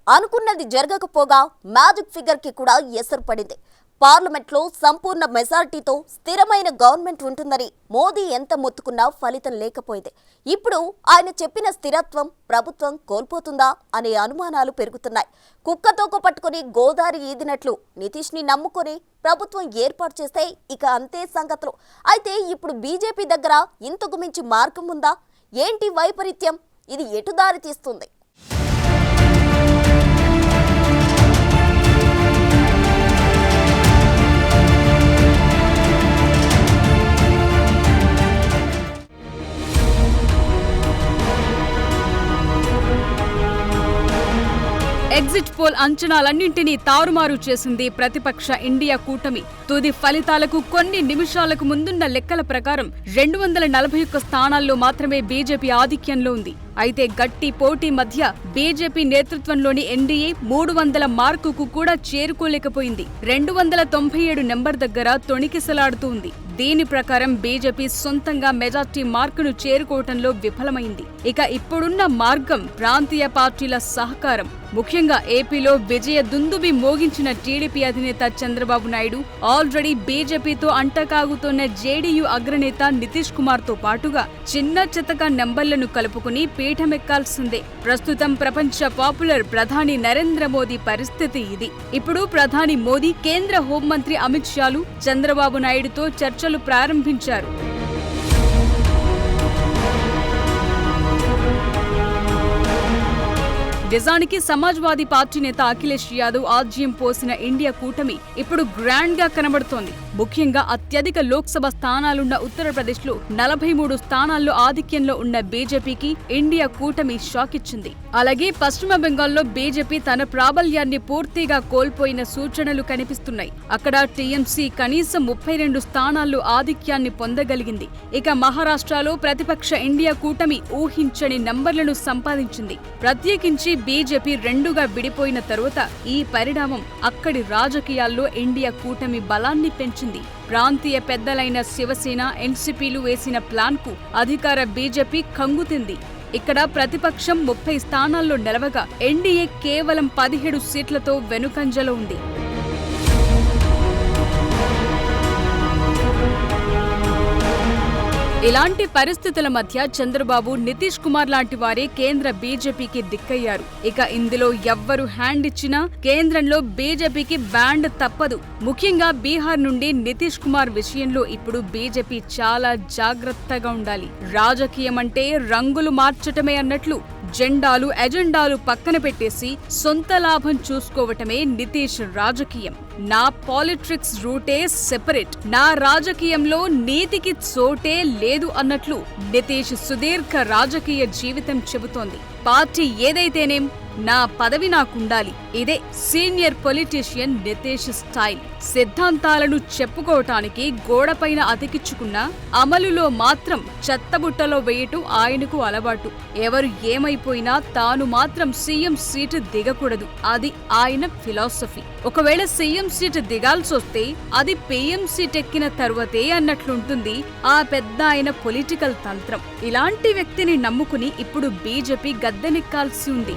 అనుకున్నది జరగకపోగా magic figure కి కూడా ఎసరు పడింది. పార్లమెంట్లో సంపూర్ణ మెజార్టీతో స్థిరమైన గవర్నమెంట్ ఉంటుందని మోదీ ఎంత మొత్తుకున్నా ఫలితం లేకపోయింది. ఇప్పుడు ఆయన చెప్పిన స్థిరత్వం ప్రభుత్వం కోల్పోతుందా అనే అనుమానాలు పెరుగుతున్నాయి. కుక్కతోక పట్టుకుని గోదారి ఈదినట్లు నితీష్ ని నమ్ముకొని ప్రభుత్వం ఏర్పాటు చేస్తే ఇక అంతే సంగతులు. అయితే ఇప్పుడు బీజేపీ దగ్గర ఇంతకు మించి మార్గం ఉందా? ఏంటి వైపరీత్యం? ఇది ఎటు దారి తీస్తుంది? ఎగ్జిట్ పోల్ అంచనాలన్నింటినీ తారుమారు చేసింది ప్రతిపక్ష ఇండియా కూటమి. తుది ఫలితాలకు కొన్ని నిమిషాలకు ముందున్న లెక్కల ప్రకారం 241 స్థానాల్లో మాత్రమే బీజేపీ ఆధిక్యంలో ఉంది. అయితే గట్టి పోటీ మధ్య బీజేపీ నేతృత్వంలోని ఎన్డీఏ 300 మార్కుకు కూడా చేరుకోలేకపోయింది. 297 నెంబర్ దగ్గర తొణికిసలాడుతూ ఉంది. దీని ప్రకారం బీజేపీ సొంతంగా మెజార్టీ మార్కును చేరుకోవటంలో విఫలమైంది. ఇక ఇప్పుడున్న మార్గం ప్రాంతీయ పార్టీల సహకారం. ముఖ్యంగా ఏపీలో విజయ దుందుబి మోగించిన టీడీపీ అధినేత చంద్రబాబు నాయుడు ఆల్రెడీ బీజేపీతో అంటకాగుతున్న జేడీయూ అగ్రనేత నితీష్ కుమార్ తో పాటుగా చిన్న చితక నెంబర్లను కలుపుకుని పీఠమెక్కాల్సిందే. ప్రస్తుతం ప్రపంచ పాపులర్ ప్రధాని నరేంద్ర మోదీ పరిస్థితి ఇది. ఇప్పుడు ప్రధాని మోదీ కేంద్ర హోంమంత్రి అమిత్ షాలు చంద్రబాబు నాయుడుతో చర్చలు ప్రారంభించారు. నిజానికి సమాజ్వాదీ పార్టీ నేత అఖిలేష్ యాదవ్ ఆజ్యం పోసిన ఇండియా కూటమి ఇప్పుడు గ్రాండ్ గా కనబడుతోంది. ముఖ్యంగా అత్యధిక లోక్సభ స్థానాలున్న ఉత్తరప్రదేశ్ లో 43 స్థానాల్లో ఆధిక్యంలో ఉన్న బీజేపీకి ఇండియా కూటమి షాక్ ఇచ్చింది. అలాగే పశ్చిమ బెంగాల్లో బీజేపీ తన ప్రాబల్యాన్ని పూర్తిగా కోల్పోయిన సూచనలు కనిపిస్తున్నాయి. అక్కడ టీఎంసీ కనీసం 32 స్థానాల్లో ఆధిక్యాన్ని పొందగలిగింది. ఇక మహారాష్ట్రలో ప్రతిపక్ష ఇండియా కూటమి ఊహించని నంబర్లను సంపాదించింది. ప్రత్యేకించి బీజేపీ రెండుగా విడిపోయిన తరువాత ఈ పరిణామం అక్కడి రాజకీయాల్లో ఇండియా కూటమి బలాన్ని పెంచింది. ప్రాంతీయ పెద్దలైన శివసేన, ఎన్సీపీలు వేసిన ప్లాన్ కు అధికార బీజేపీ కంగుతింది. ఇక్కడ ప్రతిపక్షం 30 స్థానాల్లో నిలవగా ఎన్డీఏ కేవలం 17 సీట్లతో వెనుకంజలో ఉంది. ఇలాంటి పరిస్థితుల మధ్య చంద్రబాబు, నితీష్ కుమార్ లాంటి వారే కేంద్ర బీజేపీకి దిక్కయ్యారు. ఇక ఇందులో ఎవ్వరు హ్యాండ్ ఇచ్చినా కేంద్రంలో బీజేపీకి బ్యాండ్ తప్పదు. ముఖ్యంగా బీహార్ నుండి నితీష్ కుమార్ విషయంలో ఇప్పుడు బీజేపీ చాలా జాగ్రత్తగా ఉండాలి. రాజకీయం అంటే రంగులు మార్చటమే అన్నట్లు జెండాలు, ఎజెండాలు పక్కన పెట్టేసి సొంత లాభం చూసుకోవటమే నితీష్ రాజకీయం. నా పాలిటిక్స్ రూటే సెపరేట్, నా రాజకీయంలో నీతికి చోటే లేదు అన్నట్లు నితీష్ సుదీర్ఘ రాజకీయ జీవితం చెబుతోంది. పార్టీ ఏదైతేనేం నా పదవి నాకుండాలి. ఇదే సీనియర్ పొలిటీషియన్ నితీష్ స్టైల్. సిద్ధాంతాలను చెప్పుకోవటానికి గోడపైన అతికించుకున్న అమలులో మాత్రం చెత్తబుట్టలో వేయటం ఆయనకు అలవాటు. ఎవరు ఏమైపోయినా తాను మాత్రం సీఎం సీటు దిగకూడదు. అది ఆయన ఫిలాసఫీ. ఒకవేళ సీఎం సీటు దిగాల్సొస్తే అది పీఎం సీట్ ఎక్కిన తరువాతే అన్నట్లుంటుంది ఆ పెద్ద ఆయన పొలిటికల్ తంత్రం. ఇలాంటి వ్యక్తిని నమ్ముకుని ఇప్పుడు బీజేపీ గద్దెనెక్కాల్సి ఉంది.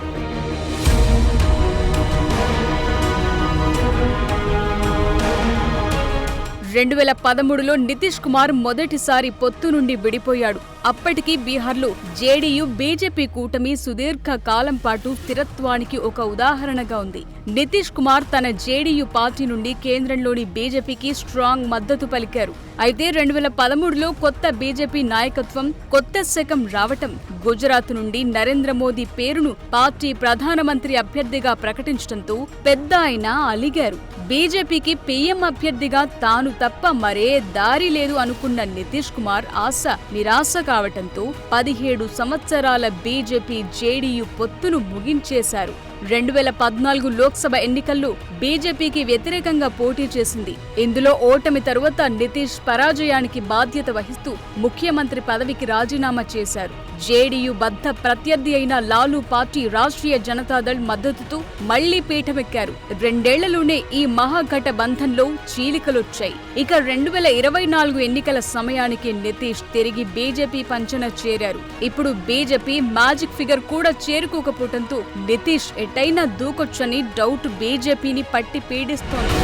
2013లో నితీష్ కుమార్ మొదటిసారి పొత్తు నుండి విడిపోయాడు. అప్పటికి బీహార్లో జేడీయూ బీజేపీ కూటమి సుదీర్ఘ కాలం పాటు స్థిరత్వానికి ఒక ఉదాహరణగా ఉంది. నితీష్ కుమార్ తన జేడీయూ పార్టీ నుండి కేంద్రంలోని బీజేపీకి స్ట్రాంగ్ మద్దతు పలికారు. అయితే 2013లో కొత్త బీజేపీ నాయకత్వం, కొత్త శకం రావటం, గుజరాత్ నుండి నరేంద్ర మోదీ పేరును పార్టీ ప్రధానమంత్రి అభ్యర్థిగా ప్రకటించడంతో పెద్ద ఆయన అలిగారు. బీజేపీకి పీఎం అభ్యర్థిగా తాను తప్ప మరే దారి లేదు అనుకున్న నితీష్ కుమార్ ఆశ నిరాశ కావటంతో 17 సంవత్సరాల బీజేపీ జేడీయూ పొత్తును ముగించేశారు. 2014 లోక్సభ ఎన్నికల్లో బీజేపీకి వ్యతిరేకంగా పోటీ చేసింది. ఇందులో ఓటమి తరువాత నితీష్ పరాజయానికి బాధ్యత వహిస్తూ ముఖ్యమంత్రి పదవికి రాజీనామా చేశారు. జేడీయూ బద్ద ప్రత్యర్థి అయిన లాలూ పార్టీ రాష్ట్రీయ జనతాదళ్ మద్దతుతో మళ్లీ పీఠమెక్కారు. 2 ఏళ్లలోనే ఈ మహాగఠబంధన్లో చీలికలొచ్చాయి. ఇక 2024 ఎన్నికల సమయానికి నితీష్ తిరిగి బీజేపీ పంచన చేరారు. ఇప్పుడు బీజేపీ మ్యాజిక్ ఫిగర్ కూడా చేరుకోకపోవడంతో నితీష్ ఎటైనా దూకొచ్చని డౌట్ బీజేపీని పట్టి పీడిస్తోంది.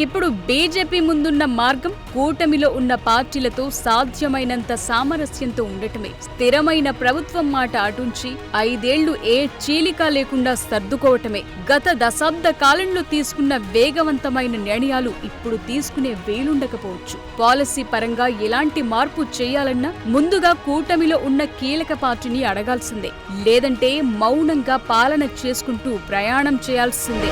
ఇప్పుడు బీజేపీ ముందున్న మార్గం కూటమిలో ఉన్న పార్టీలతో సాధ్యమైనంత సామరస్యంతో ఉండటమే. స్థిరమైన ప్రభుత్వం మాట అటుంచి 5 ఏళ్లు ఏ చీలిక లేకుండా సర్దుకోవటమే. గత దశాబ్ద కాలంలో తీసుకున్న వేగవంతమైన నిర్ణయాలు ఇప్పుడు తీసుకునే వీలుండకపోవచ్చు. పాలసీ పరంగా ఎలాంటి మార్పు చేయాలన్నా ముందుగా కూటమిలో ఉన్న కీలక పార్టీని అడగాల్సిందే. లేదంటే మౌనంగా పాలన చేసుకుంటూ ప్రయాణం చేయాల్సిందే.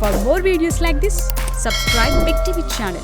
For more videos like this, subscribe Big TV channel.